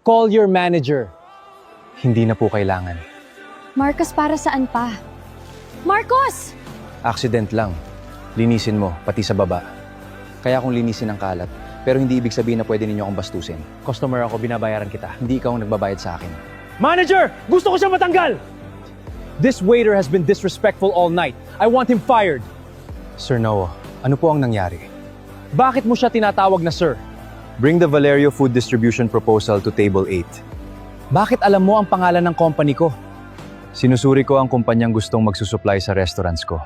Call your manager. Hindi na po kailangan. Marcos, para saan pa? Marcos! Accident lang. Linisin mo, pati sa baba. Kaya kung linisin ang kalat, pero hindi ibig sabihin na pwede ninyo akong bastusin. Customer ako, binabayaran kita. Hindi ikaw ang nagbabayad sa akin. Manager! Gusto ko siya matanggal! This waiter has been disrespectful all night. I want him fired. Sir Noah, ano po ang nangyari? Bakit mo siya tinatawag na sir? Bring the Valerio Food Distribution proposal to table 8. Bakit alam mo ang pangalan ng company ko? Sinusuri ko ang kumpanyang gustong magsusupply sa restaurants ko.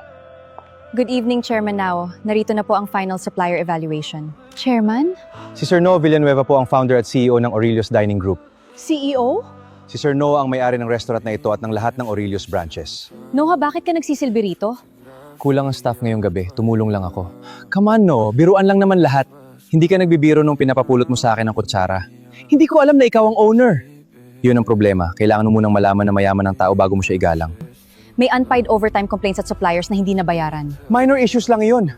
Good evening, Chairman Nao. Narito na po ang final supplier evaluation. Chairman? Si Sir Noah Villanueva po ang founder at CEO ng Aurelius Dining Group. CEO? Si Sir Noah ang may-ari ng restaurant na ito at ng lahat ng Aurelius branches. Noah, bakit ka nagsisilbi rito? Kulang ang staff ngayong gabi, tumulong lang ako. Come on, no, biruan lang naman lahat. Hindi ka nagbibiro nung pinapapulot mo sa akin ng kutsara. Hindi ko alam na ikaw ang owner. Yun ang problema, kailangan mo munang malaman na mayaman ng tao bago mo siya igalang. May unpaid overtime complaints at suppliers na hindi nabayaran. Minor issues lang yun.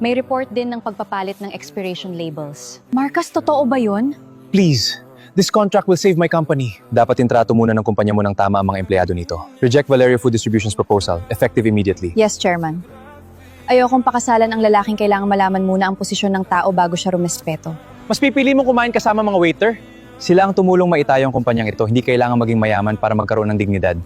May report din ng pagpapalit ng expiration labels. Marcos, totoo ba yun? Please, this contract will save my company. Dapat intrato muna ng kumpanya mo ng tama ang mga empleyado nito. Reject Valerio Food Distribution's proposal, effective immediately. Yes, Chairman. Ayokong pakasalan ang lalaking kailangang malaman muna ang posisyon ng tao bago siya rumespeto. Mas pipili mo kumain kasama mga waiter? Sila ang tumulong maitayo ang kumpanyang ito, hindi kailangan maging mayaman para magkaroon ng dignidad.